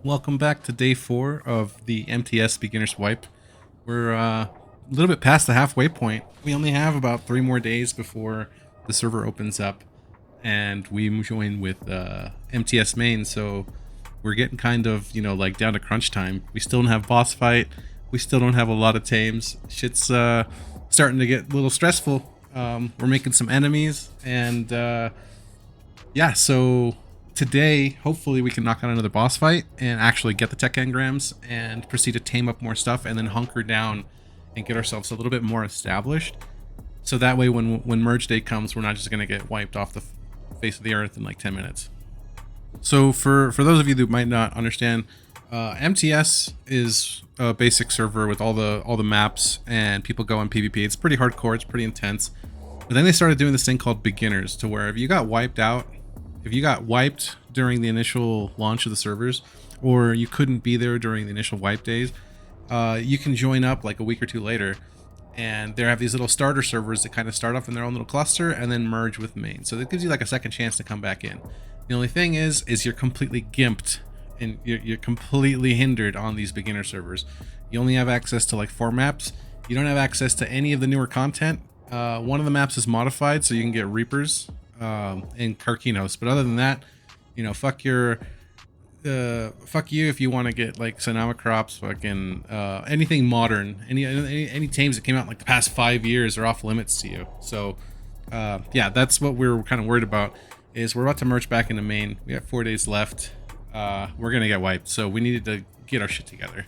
Welcome back to day 4 of the MTS Beginners wipe. We're a little bit past the halfway point. We only have about 3 more days before the server opens up and we join with MTS main, so we're getting kind of, like down to crunch time. We still don't have boss fight. We still don't have a lot of tames. Shit's starting to get a little stressful. We're making some enemies and yeah, so today, hopefully we can knock out another boss fight and actually get the tech engrams and proceed to tame up more stuff and then hunker down and get ourselves a little bit more established. So that way when merge day comes, we're not just going to get wiped off the face of the earth in like 10 minutes. So for those of you that might not understand, MTS is a basic server with all the maps and people go on PvP. It's pretty hardcore, it's pretty intense. But then they started doing this thing called beginners, to where if you got wiped during the initial launch of the servers, or you couldn't be there during the initial wipe days, you can join up like a week or two later, and they have these little starter servers that kind of start off in their own little cluster and then merge with main. So that gives you like a second chance to come back in. The only thing is you're completely gimped and you're completely hindered on these beginner servers. You only have access to like 4 maps. You don't have access to any of the newer content. One of the maps is modified, so you can get Reapers in Karkinos, but other than that, fuck you if you want to get like Sonama crops, fucking anything modern, any tames that came out in like the past 5 years are off limits to you. So yeah, that's what we're kind of worried about. Is we're about to merge back into main. We have 4 days left. We're gonna get wiped, so we needed to get our shit together.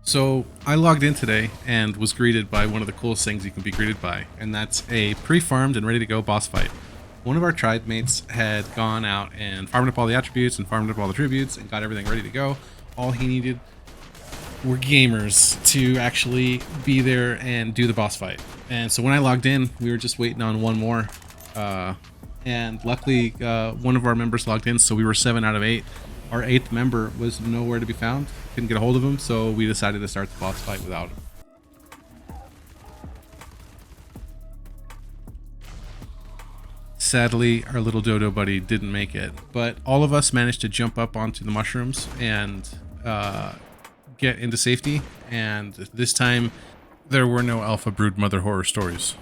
So I logged in today and was greeted by one of the coolest things you can be greeted by, and that's a pre-farmed and ready to go boss fight. One of our tribe mates had gone out and farmed up all the attributes and farmed up all the tributes and got everything ready to go. All he needed were gamers to actually be there and do the boss fight. And so when I logged in, we were just waiting on one more. And luckily, one of our members logged in, so we were 7 out of 8. Our 8th member was nowhere to be found. Couldn't get a hold of him, so we decided to start the boss fight without him. Sadly, our little dodo buddy didn't make it, but all of us managed to jump up onto the mushrooms and get into safety, and this time there were no alpha brood mother horror stories.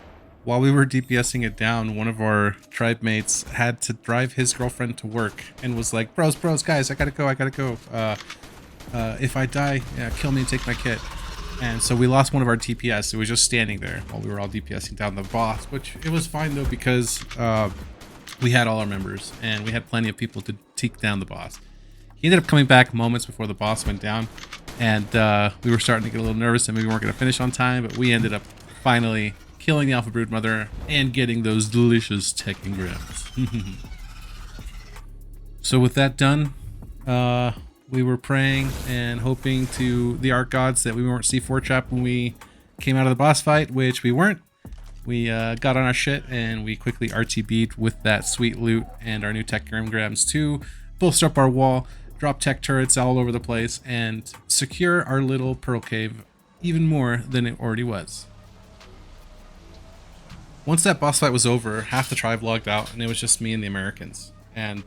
While we were DPSing it down, one of our tribe mates had to drive his girlfriend to work and was like, bros, guys, I gotta go. If I die, yeah, kill me and take my kit. And so we lost one of our TPS. It was just standing there while we were all DPSing down the boss, which it was fine though, because we had all our members and we had plenty of people to take down the boss. He ended up coming back moments before the boss went down, and we were starting to get a little nervous and we weren't going to finish on time, but we ended up finally killing the alpha brood mother and getting those delicious tech engrams. So with that done, we were praying and hoping to the art gods that we weren't C4 trapped when we came out of the boss fight, which we weren't. We got on our shit and we quickly RTB'd with that sweet loot and our new tech engrams to bolster up our wall, drop tech turrets all over the place, and secure our little pearl cave even more than it already was. Once that boss fight was over, half the tribe logged out and it was just me and the Americans. And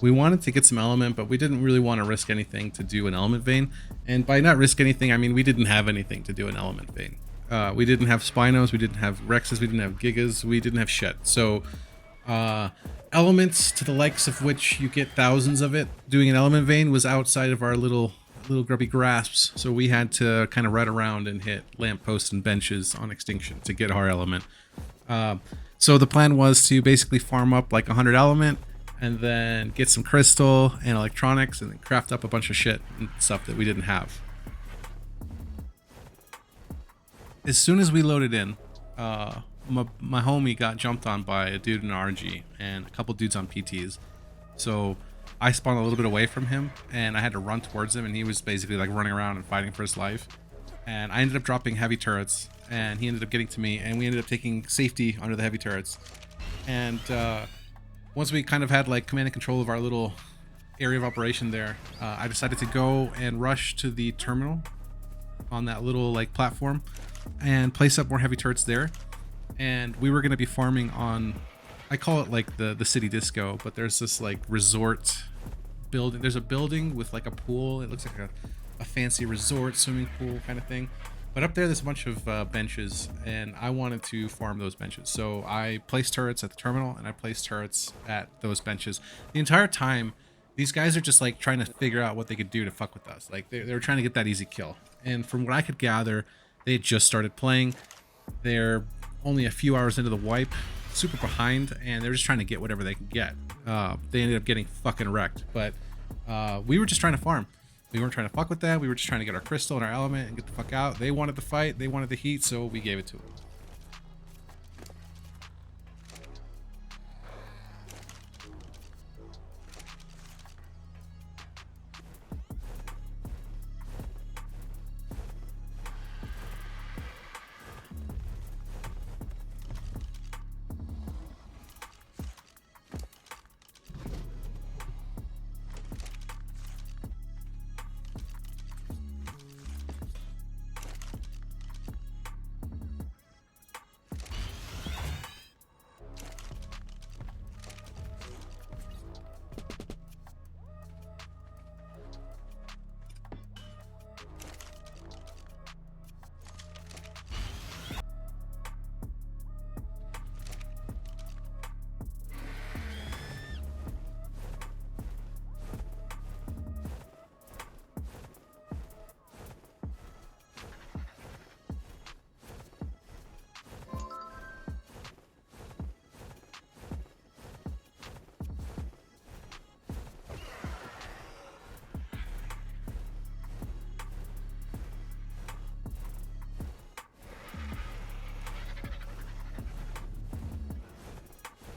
we wanted to get some element, but we didn't really want to risk anything to do an element vein. And by not risk anything, I mean we didn't have anything to do an element vein. We didn't have Spinos, we didn't have Rexes, we didn't have Gigas, we didn't have shit. So elements to the likes of which you get thousands of it, doing an element vein was outside of our little grubby grasps. So we had to kind of ride around and hit lampposts and benches on extinction to get our element. So the plan was to basically farm up like 100 element and then get some crystal and electronics and then craft up a bunch of shit and stuff that we didn't have. As soon as we loaded in, my homie got jumped on by a dude in RG and a couple dudes on PTs. So I spawned a little bit away from him and I had to run towards him, and he was basically like running around and fighting for his life. And I ended up dropping heavy turrets and he ended up getting to me, and we ended up taking safety under the heavy turrets. And once we kind of had like command and control of our little area of operation there, I decided to go and rush to the terminal on that little like platform and place up more heavy turrets there. And we were going to be farming on, I call it like the city disco, but there's this like resort building. There's a building with like a pool. It looks like a fancy resort, swimming pool kind of thing. But up there's a bunch of benches, and I wanted to farm those benches. So I placed turrets at the terminal, and I placed turrets at those benches. The entire time, these guys are just like trying to figure out what they could do to fuck with us. Like they were trying to get that easy kill. And from what I could gather, they had just started playing. They're only a few hours into the wipe, super behind, and they're just trying to get whatever they can get. They ended up getting fucking wrecked, but we were just trying to farm. We weren't trying to fuck with them. We were just trying to get our crystal and our element and get the fuck out. They wanted the fight. They wanted the heat, so we gave it to them.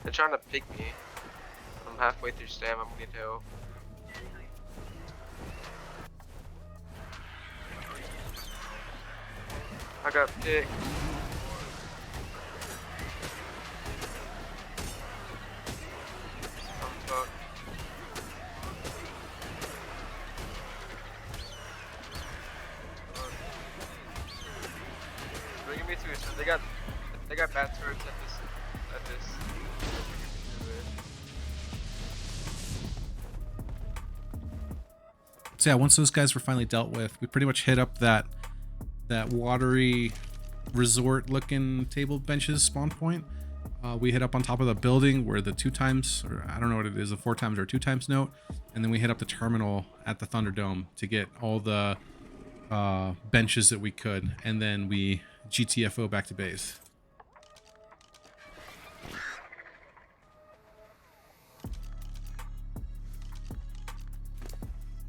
They're trying to pick me. I'm halfway through stab, I'm gonna help. I got picked. I'm fucked. Bringing me to it, so they got bad turrets at this. So yeah, once those guys were finally dealt with, we pretty much hit up that watery resort looking table benches spawn point. We hit up on top of the building where the 2x, or I don't know what it is, a 4x or 2x note, and then we hit up the terminal at the Thunderdome to get all the benches that we could, and then we GTFO back to base.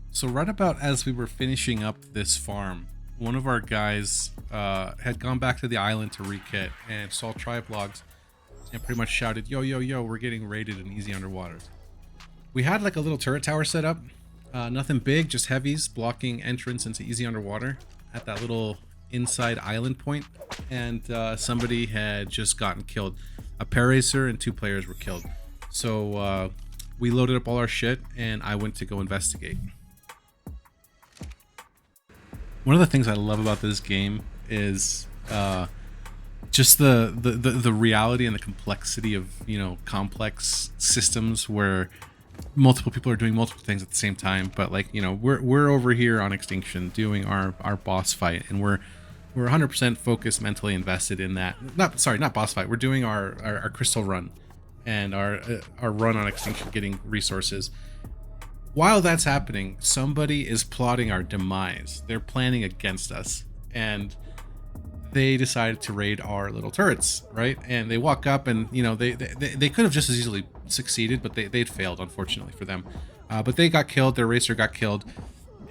So right about as we were finishing up this farm, one of our guys had gone back to the island to rekit and saw tribe logs and pretty much shouted, yo, yo, yo, we're getting raided in easy underwater. We had like a little turret tower set up, nothing big, just heavies blocking entrance into easy underwater at that little inside island point, and somebody had just gotten killed. A paracer and 2 players were killed. So we loaded up all our shit and I went to go investigate. One of the things I love about this game is just the reality and the complexity of, you know, complex systems where multiple people are doing multiple things at the same time. But like, you know, we're over here on Extinction doing our boss fight, and we're 100% focused, mentally invested in that. Not boss fight. We're doing our crystal run and our run on Extinction, getting resources. While that's happening, somebody is plotting our demise. They're planning against us, and they decided to raid our little turrets, right? And they walk up, and you know, they could have just as easily succeeded, but they'd failed, unfortunately for them. But they got killed. Their racer got killed,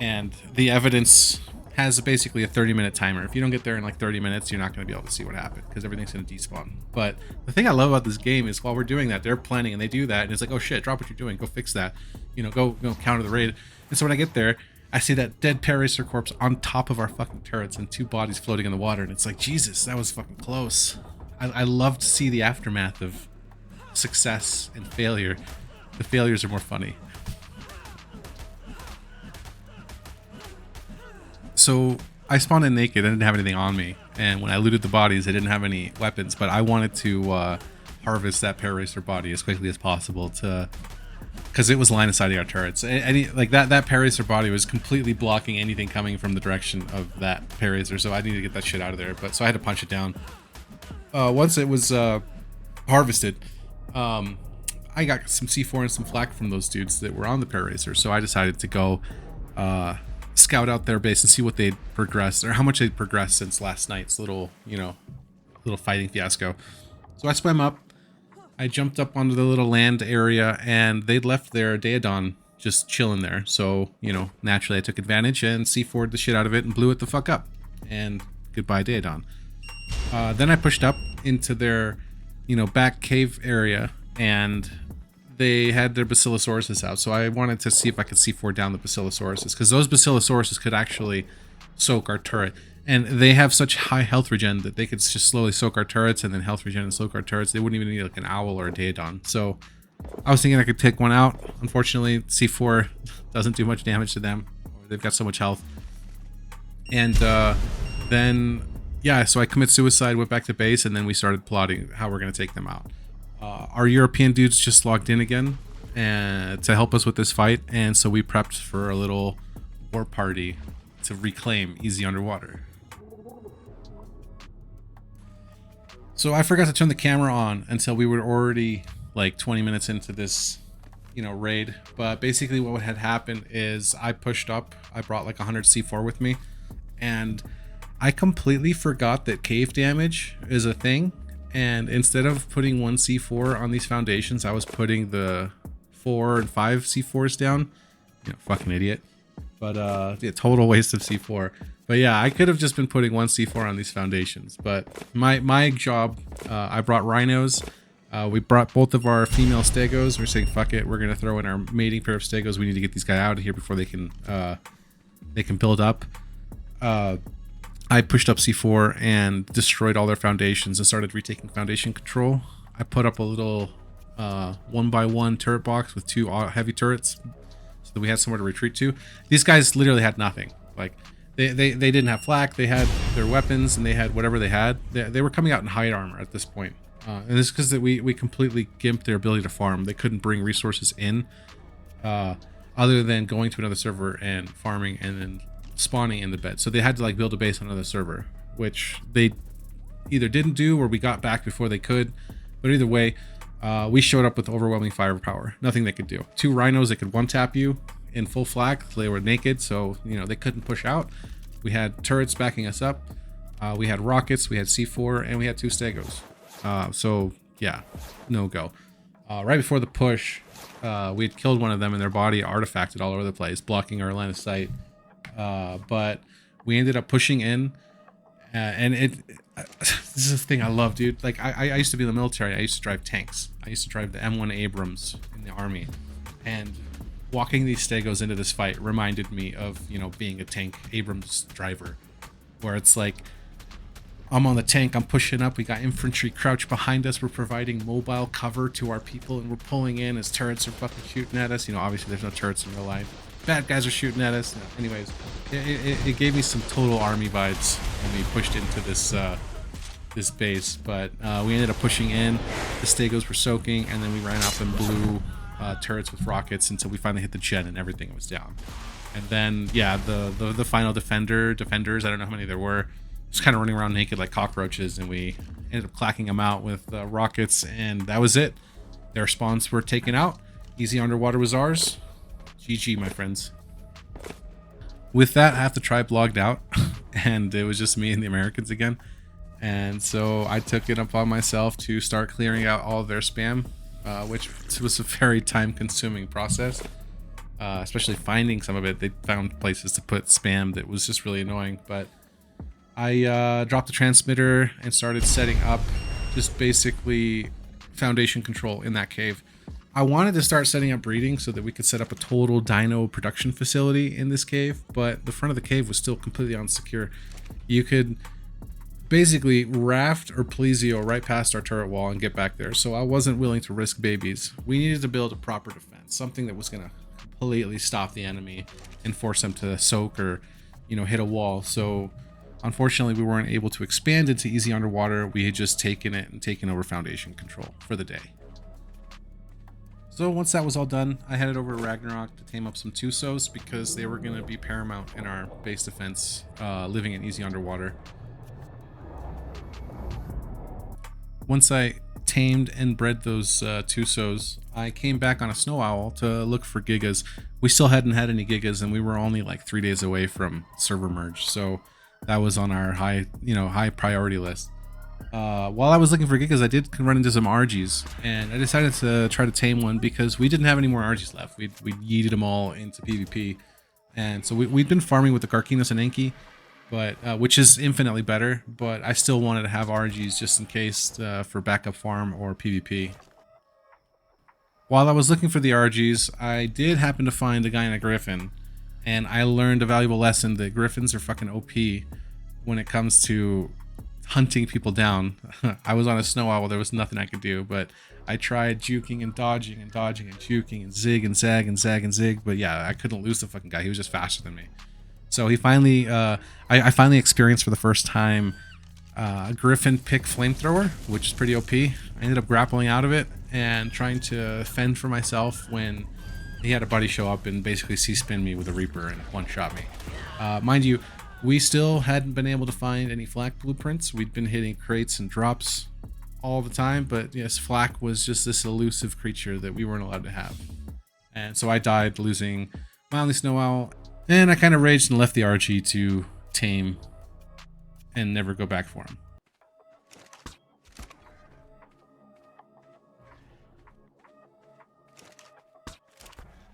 and the evidence has basically a 30-minute timer. If you don't get there in like 30 minutes, you're not going to be able to see what happened, because everything's going to despawn. But the thing I love about this game is while we're doing that, they're planning, and they do that, and it's like, oh shit, drop what you're doing, go fix that, you know, go counter the raid. And so when I get there, I see that dead Paracer corpse on top of our fucking turrets and 2 bodies floating in the water, and it's like, Jesus, that was fucking close. I love to see the aftermath of success and failure. The failures are more funny. So I spawned in naked. I didn't have anything on me, and when I looted the bodies, I didn't have any weapons, but I wanted to harvest that Paracer body as quickly as possible to because it was line of sighting our turrets. Any like that Parazer body was completely blocking anything coming from the direction of that Parazer, so I needed to get that shit out of there. But so I had to punch it down. Once it was harvested, I got some C4 and some flak from those dudes that were on the Parazer, so I decided to go scout out their base and see what they'd progressed or how much they'd progressed since last night's little fighting fiasco. So I swam up. I jumped up onto the little land area, and they'd left their Daedon just chilling there. So, naturally I took advantage and C4'd the shit out of it and blew it the fuck up. And goodbye, Daedon. Then I pushed up into their, back cave area, and they had their Basilosauruses out. So I wanted to see if I could C4 down the Basilosauruses, because those Basilosauruses could actually soak our turret. And they have such high health regen that they could just slowly soak our turrets and then health regen and soak our turrets. They wouldn't even need like an owl or a Daedon. So I was thinking I could take one out. Unfortunately, C4 doesn't do much damage to them. They've got so much health. And then, yeah, so I commit suicide, went back to base, and then we started plotting how we're going to take them out. Our European dudes just logged in again to help us with this fight. And so we prepped for a little war party to reclaim Easy Underwater. So I forgot to turn the camera on until we were already like 20 minutes into this, raid. But basically what had happened is I pushed up. I brought like 100 C4 with me, and I completely forgot that cave damage is a thing. And instead of putting 1 C4 on these foundations, I was putting the 4 and 5 C4s down. Fucking idiot. But yeah, total waste of C4. But yeah, I could have just been putting 1 C4 on these foundations. But my job, I brought rhinos. We brought both of our female stegos. We're saying fuck it, we're gonna throw in our mating pair of stegos. We need to get these guys out of here before they can build up. I pushed up C4 and destroyed all their foundations and started retaking foundation control. I put up a little 1x1 turret box with 2 heavy turrets, so that we had somewhere to retreat to. These guys literally had nothing. Like they didn't have flak. They had their weapons and they had whatever they had. They were coming out in hide armor at this point. And this is because we completely gimped their ability to farm. They couldn't bring resources in other than going to another server and farming and then spawning in the bed. So they had to like build a base on another server, which they either didn't do or we got back before they could. But either way, we showed up with overwhelming firepower. Nothing they could do. 2 rhinos that could one-tap you in full flak. They were naked, so they couldn't push out. We had turrets backing us up. We had rockets, we had C4, and we had 2 stegos. So yeah, no go. Right before the push, we had killed one of them and their body artifacted all over the place, blocking our line of sight. But we ended up pushing in, and this is the thing I love, dude. Like I used to be in the military. I used to drive tanks. I used to drive the M1 Abrams in the army, and walking these stegos into this fight reminded me of being a tank Abrams driver, where it's like I'm on the tank, I'm pushing up, we got infantry crouched behind us, we're providing mobile cover to our people, and we're pulling in as turrets are fucking shooting at us. Obviously there's no turrets in real life. Bad guys are shooting at us. Anyways, it gave me some total army vibes when we pushed into this this base. But we ended up pushing in. The stegos were soaking, and then we ran up and blew turrets with rockets until we finally hit the jet and everything was down. And then yeah, the final defenders, I don't know how many there were, just kind of running around naked like cockroaches, and we ended up clacking them out with rockets, and that was it. Their spawns were taken out. Easy Underwater was ours. GG, my friends. With that, half the tribe logged out, and it was just me and the Americans again. And so I took it upon myself to start clearing out all of their spam, which was a very time-consuming process, especially finding some of it. They found places to put spam that was just really annoying. But I dropped the transmitter and started setting up just basically foundation control in that cave. I wanted to start setting up breeding so that we could set up a total dino production facility in this cave, but the front of the cave was still completely unsecure. You could basically raft or plesio right past our turret wall and get back there, so I wasn't willing to risk babies. We needed to build a proper defense, something that was going to completely stop the enemy and force them to soak or, hit a wall. So unfortunately, we weren't able to expand into Easy Underwater. We had just taken it and taken over foundation control for the day. So once that was all done, I headed over to Ragnarok to tame up some Tusos because they were going to be paramount in our base defense, living in easy underwater. Once I tamed and bred those Tusos, I came back on a Snow Owl to look for Gigas. We still hadn't had any Gigas, and we were only like 3 days away from server merge, so that was on our high priority list. While I was looking for Gigas, I did run into some RGs, and I decided to try to tame one because we didn't have any more RGs left. We yeeted them all into PvP, and so we'd been farming with the Carcinos and Enki, but which is infinitely better. But I still wanted to have RGs just in case for backup farm or PvP. While I was looking for the RGs, I did happen to find a guy in a Griffin, and I learned a valuable lesson that Griffins are fucking OP when it comes to hunting people down. I was on a Snow Owl, there was nothing I could do, but I tried juking and dodging and dodging and juking and zig and zag and zag and zig, but yeah, I couldn't lose the fucking guy. He was just faster than me. So he finally, I finally experienced for the first time a Griffin pick flamethrower, which is pretty OP. I ended up grappling out of it and trying to fend for myself when he had a buddy show up and basically C-spin me with a Reaper and one-shot me. Mind you, we still hadn't been able to find any flak blueprints. We'd been hitting crates and drops all the time, but yes, flak was just this elusive creature that we weren't allowed to have. And so I died losing my only Snow Owl, and I kind of raged and left the RG to tame and never go back for him.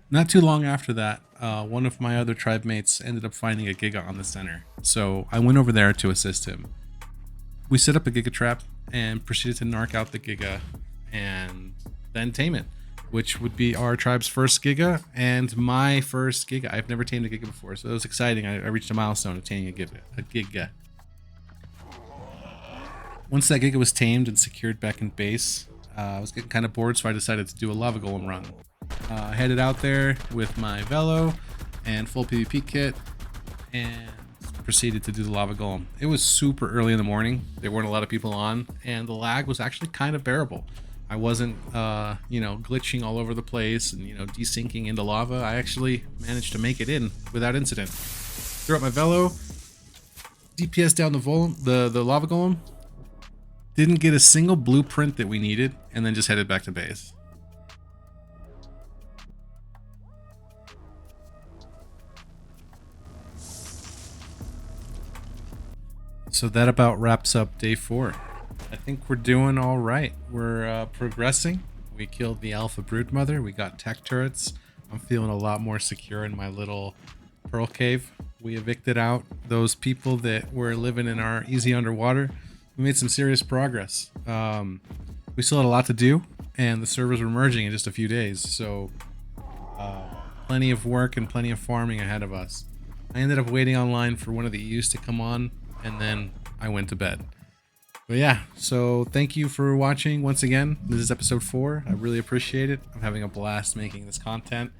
Not too long after that, one of my other tribe mates ended up finding a Giga on the center, so I went over there to assist him. We set up a Giga trap and proceeded to narc out the Giga and then tame it, which would be our tribe's first Giga and my first Giga. I've never tamed a Giga before, so it was exciting. I reached a milestone of taming a Giga. Once that Giga was tamed and secured back in base, I was getting kind of bored, so I decided to do a lava golem run. I headed out there with my Velo and full PvP kit and proceeded to do the lava golem. It was super early in the morning. There weren't a lot of people on, and the lag was actually kind of bearable. I wasn't, glitching all over the place and, desyncing into lava. I actually managed to make it in without incident. Threw up my Velo, DPS down the lava golem, didn't get a single blueprint that we needed, and then just headed back to base. So that about wraps up day 4. I think we're doing all right. We're progressing. We killed the alpha broodmother. We got tech turrets. I'm feeling a lot more secure in my little pearl cave. We evicted out those people that were living in our easy underwater. We made some serious progress. We still had a lot to do, and the servers were merging in just a few days. So plenty of work and plenty of farming ahead of us. I ended up waiting online for one of the EUs to come on, and then I went to bed. But yeah, so thank you for watching once again. This is episode 4. I really appreciate it. I'm having a blast making this content.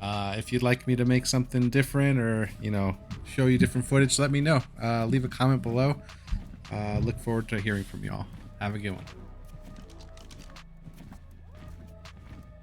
If you'd like me to make something different or, show you different footage, let me know. Leave a comment below. Look forward to hearing from y'all. Have a good one.